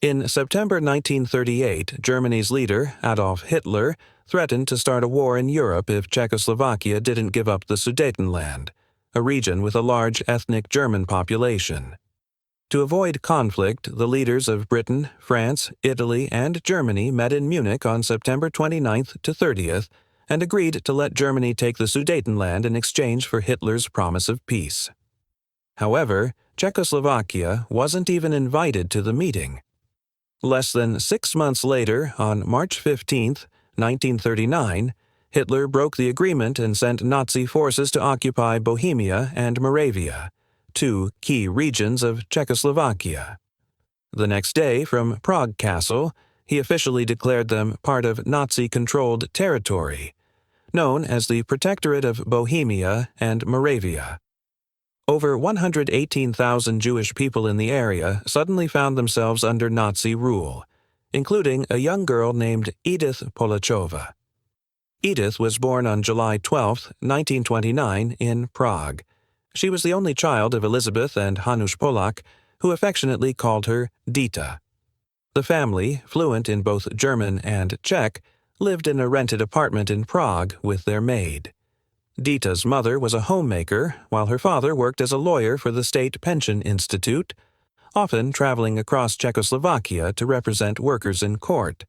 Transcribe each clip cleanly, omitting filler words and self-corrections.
In September 1938, Germany's leader, Adolf Hitler, threatened to start a war in Europe if Czechoslovakia didn't give up the Sudetenland, a region with a large ethnic German population. To avoid conflict, the leaders of Britain, France, Italy, and Germany met in Munich on September 29th to 30th and agreed to let Germany take the Sudetenland in exchange for Hitler's promise of peace. However, Czechoslovakia wasn't even invited to the meeting. Less than 6 months later, on March 15, 1939, Hitler broke the agreement and sent Nazi forces to occupy Bohemia and Moravia, two key regions of Czechoslovakia. The next day, from Prague Castle, he officially declared them part of Nazi-controlled territory, known as the Protectorate of Bohemia and Moravia. Over 118,000 Jewish people in the area suddenly found themselves under Nazi rule, including a young girl named Edith Polachova. Edith was born on July 12, 1929, in Prague. She was the only child of Elizabeth and Hanusz Polak, who affectionately called her Dita. The family, fluent in both German and Czech, lived in a rented apartment in Prague with their maid. Dita's mother was a homemaker, while her father worked as a lawyer for the State Pension Institute, often traveling across Czechoslovakia to represent workers in court.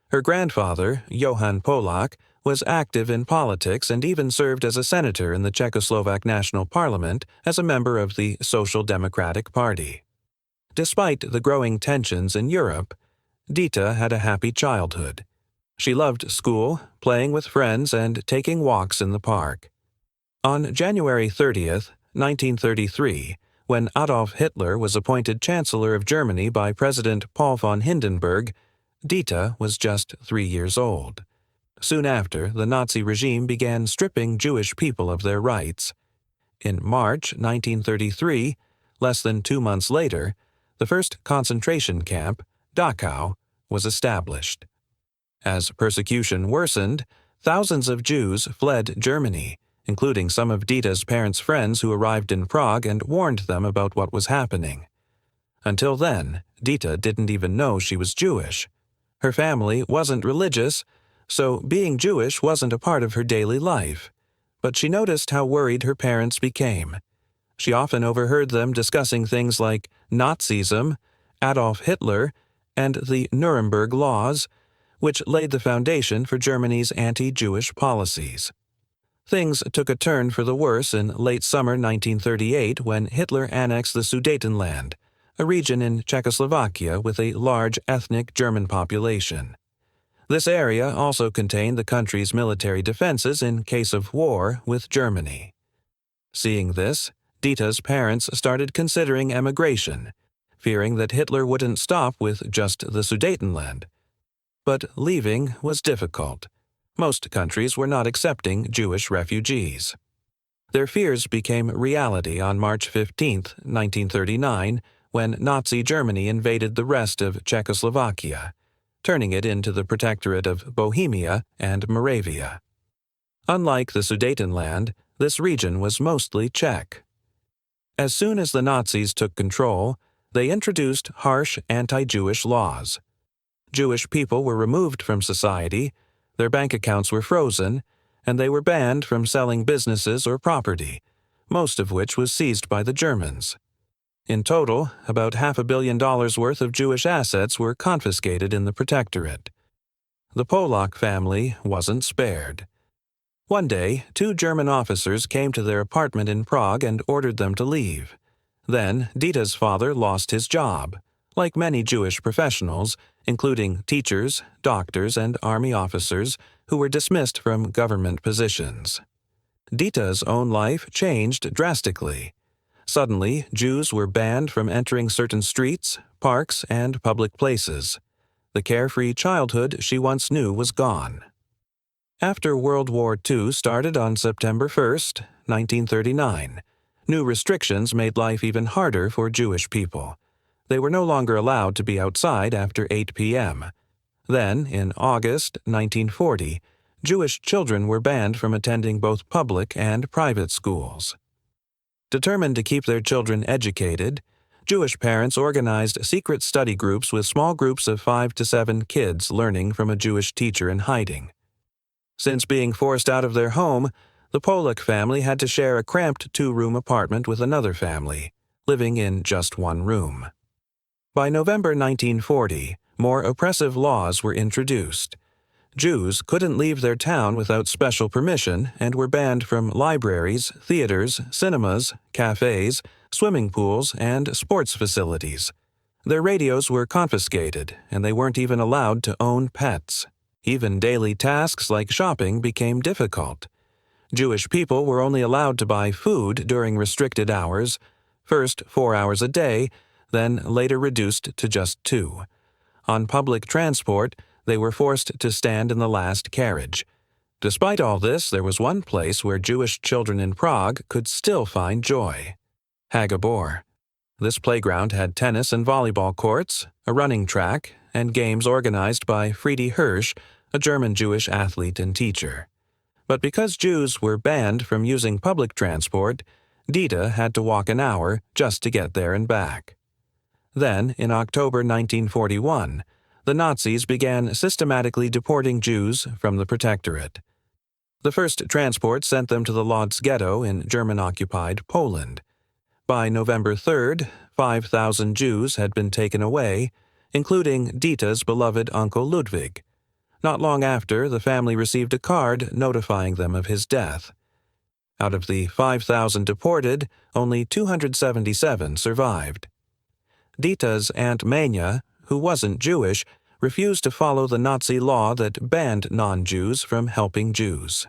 Her grandfather, Johann Polak, was active in politics and even served as a senator in the Czechoslovak National Parliament as a member of the Social Democratic Party. Despite the growing tensions in Europe, Dita had a happy childhood. She loved school, playing with friends, and taking walks in the park. On January 30, 1933, when Adolf Hitler was appointed Chancellor of Germany by President Paul von Hindenburg, Dita was just 3 years old. Soon after, the Nazi regime began stripping Jewish people of their rights. In March 1933, less than 2 months later, the first concentration camp, Dachau, was established. As persecution worsened, thousands of Jews fled Germany, including some of Dita's parents' friends who arrived in Prague and warned them about what was happening. Until then, Dita didn't even know she was Jewish. Her family wasn't religious, so being Jewish wasn't a part of her daily life. But she noticed how worried her parents became. She often overheard them discussing things like Nazism, Adolf Hitler, and the Nuremberg laws, which laid the foundation for Germany's anti-Jewish policies. Things took a turn for the worse in late summer 1938 when Hitler annexed the Sudetenland, a region in Czechoslovakia with a large ethnic German population. This area also contained the country's military defenses in case of war with Germany. Seeing this, Dita's parents started considering emigration, fearing that Hitler wouldn't stop with just the Sudetenland. But leaving was difficult. Most countries were not accepting Jewish refugees. Their fears became reality on March 15, 1939, when Nazi Germany invaded the rest of Czechoslovakia, turning it into the Protectorate of Bohemia and Moravia. Unlike the Sudetenland, this region was mostly Czech. As soon as the Nazis took control, they introduced harsh anti-Jewish laws. Jewish people were removed from society, their bank accounts were frozen, and they were banned from selling businesses or property, most of which was seized by the Germans. In total, about $500 million worth of Jewish assets were confiscated in the Protectorate. The Polak family wasn't spared. One day, 2 German officers came to their apartment in Prague and ordered them to leave. Then, Dita's father lost his job. Like many Jewish professionals, including teachers, doctors, and army officers who were dismissed from government positions. Dita's own life changed drastically. Suddenly, Jews were banned from entering certain streets, parks, and public places. The carefree childhood she once knew was gone. After World War II started on September 1, 1939, new restrictions made life even harder for Jewish people. They were no longer allowed to be outside after 8 p.m. Then, in August 1940, Jewish children were banned from attending both public and private schools. Determined to keep their children educated, Jewish parents organized secret study groups with small groups of 5 to 7 kids learning from a Jewish teacher in hiding. Since being forced out of their home, the Polak family had to share a cramped 2-room apartment with another family, living in just one room. By November 1940, more oppressive laws were introduced. Jews couldn't leave their town without special permission and were banned from libraries, theaters, cinemas, cafes, swimming pools, and sports facilities. Their radios were confiscated, and they weren't even allowed to own pets. Even daily tasks like shopping became difficult. Jewish people were only allowed to buy food during restricted hours, first 4 hours a day, then later reduced to just 2. On public transport, they were forced to stand in the last carriage. Despite all this, there was one place where Jewish children in Prague could still find joy: Hagabor. This playground had tennis and volleyball courts, a running track, and games organized by Friedi Hirsch, a German Jewish athlete and teacher. But because Jews were banned from using public transport, Dita had to walk an hour just to get there and back. Then, in October 1941, the Nazis began systematically deporting Jews from the Protectorate. The first transport sent them to the Lodz ghetto in German-occupied Poland. By November 3rd, 5,000 Jews had been taken away, including Dita's beloved Uncle Ludwig. Not long after, the family received a card notifying them of his death. Out of the 5,000 deported, only 277 survived. Dita's Aunt Mania, who wasn't Jewish, refused to follow the Nazi law that banned non-Jews from helping Jews.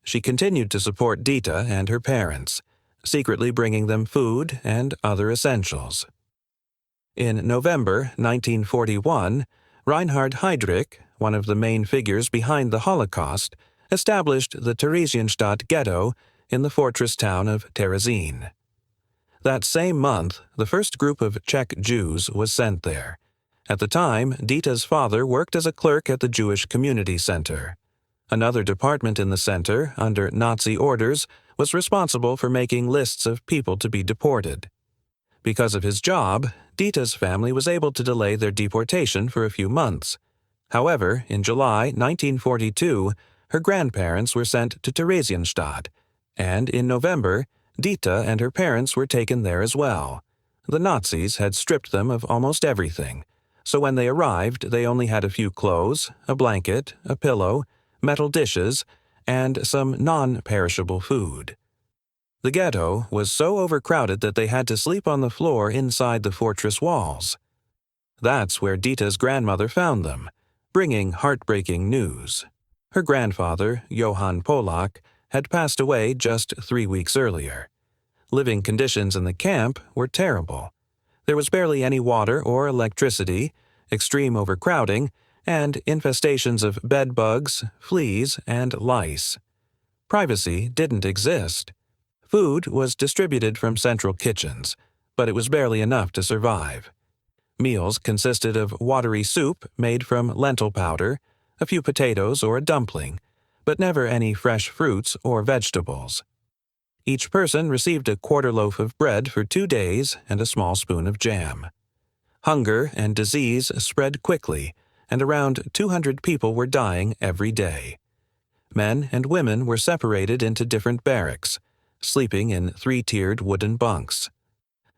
She continued to support Dita and her parents, secretly bringing them food and other essentials. In November 1941, Reinhard Heydrich, one of the main figures behind the Holocaust, established the Theresienstadt ghetto in the fortress town of Terezin. That same month, the first group of Czech Jews was sent there. At the time, Dita's father worked as a clerk at the Jewish Community Center. Another department in the center, under Nazi orders, was responsible for making lists of people to be deported. Because of his job, Dita's family was able to delay their deportation for a few months. However, in July 1942, her grandparents were sent to Theresienstadt, and in November, Dita and her parents were taken there as well. The Nazis had stripped them of almost everything, so when they arrived, they only had a few clothes, a blanket, a pillow, metal dishes, and some non-perishable food. The ghetto was so overcrowded that they had to sleep on the floor inside the fortress walls. That's where Dita's grandmother found them, bringing heartbreaking news. Her grandfather, Johann Polak, had passed away just 3 weeks earlier. Living conditions in the camp were terrible. There was barely any water or electricity, extreme overcrowding, and infestations of bed bugs, fleas, and lice. Privacy didn't exist. Food was distributed from central kitchens, but it was barely enough to survive. Meals consisted of watery soup made from lentil powder, a few potatoes or a dumpling, but never any fresh fruits or vegetables. Each person received a quarter loaf of bread for 2 days and a small spoon of jam. Hunger and disease spread quickly, and around 200 people were dying every day. Men and women were separated into different barracks, sleeping in 3-tiered wooden bunks.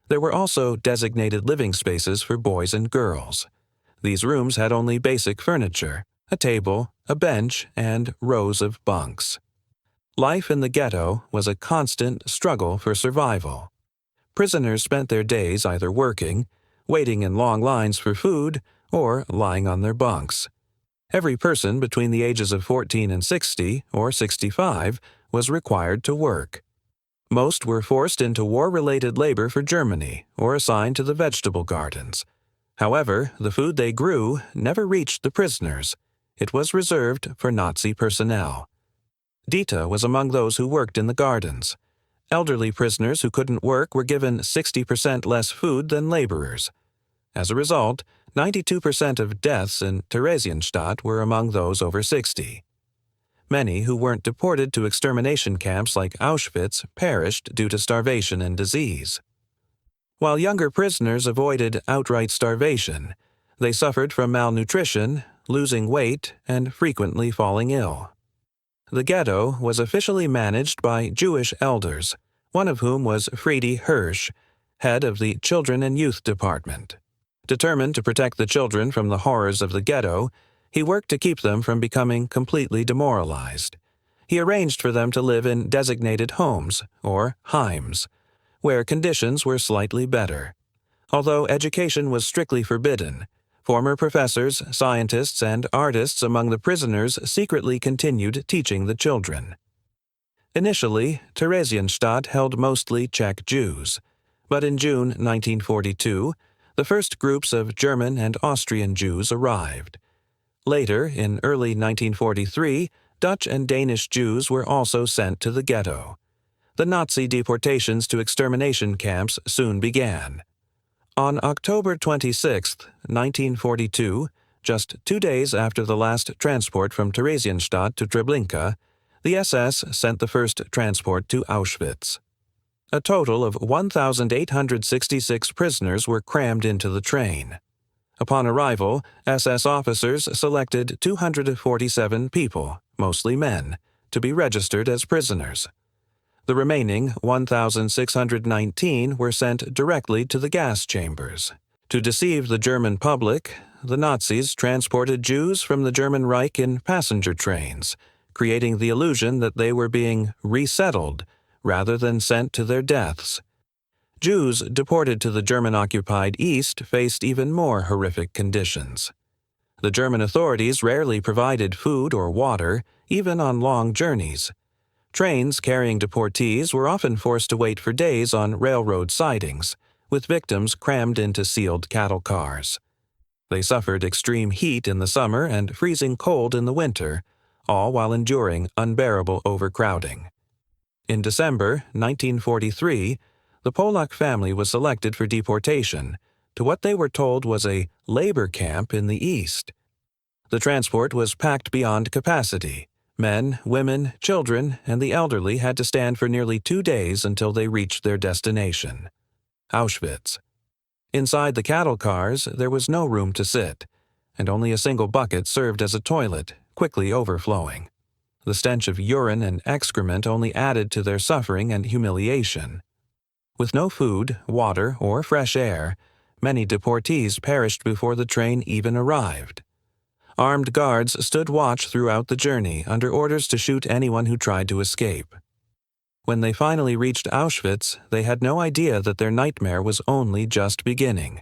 There were also designated living spaces for boys and girls. These rooms had only basic furniture, a table, a bench, and rows of bunks. Life in the ghetto was a constant struggle for survival. Prisoners spent their days either working, waiting in long lines for food, or lying on their bunks. Every person between the ages of 14 and 60, or 65, was required to work. Most were forced into war-related labor for Germany or assigned to the vegetable gardens. However, the food they grew never reached the prisoners. It was reserved for Nazi personnel. Dita was among those who worked in the gardens. Elderly prisoners who couldn't work were given 60% less food than laborers. As a result, 92% of deaths in Theresienstadt were among those over 60. Many who weren't deported to extermination camps like Auschwitz perished due to starvation and disease. While younger prisoners avoided outright starvation, they suffered from malnutrition, losing weight, and frequently falling ill. The ghetto was officially managed by Jewish elders, one of whom was Friedi Hirsch, head of the Children and Youth Department. Determined to protect the children from the horrors of the ghetto, he worked to keep them from becoming completely demoralized. He arranged for them to live in designated homes, or heims, where conditions were slightly better. Although education was strictly forbidden, former professors, scientists, and artists among the prisoners secretly continued teaching the children. Initially, Theresienstadt held mostly Czech Jews, but in June 1942, the first groups of German and Austrian Jews arrived. Later, in early 1943, Dutch and Danish Jews were also sent to the ghetto. The Nazi deportations to extermination camps soon began. On October 26, 1942, just 2 days after the last transport from Theresienstadt to Treblinka, the SS sent the first transport to Auschwitz. A total of 1,866 prisoners were crammed into the train. Upon arrival, SS officers selected 247 people, mostly men, to be registered as prisoners. The remaining 1,619 were sent directly to the gas chambers. To deceive the German public, the Nazis transported Jews from the German Reich in passenger trains, creating the illusion that they were being resettled rather than sent to their deaths. Jews deported to the German-occupied East faced even more horrific conditions. The German authorities rarely provided food or water, even on long journeys. Trains carrying deportees were often forced to wait for days on railroad sidings, with victims crammed into sealed cattle cars. They suffered extreme heat in the summer and freezing cold in the winter, all while enduring unbearable overcrowding. In December 1943, the Polak family was selected for deportation to what they were told was a labor camp in the east. The transport was packed beyond capacity. Men, women, children, and the elderly had to stand for nearly 2 days until they reached their destination, Auschwitz. Inside the cattle cars, there was no room to sit, and only a single bucket served as a toilet, quickly overflowing. The stench of urine and excrement only added to their suffering and humiliation. With no food, water, or fresh air, many deportees perished before the train even arrived. Armed guards stood watch throughout the journey under orders to shoot anyone who tried to escape. When they finally reached Auschwitz, they had no idea that their nightmare was only just beginning.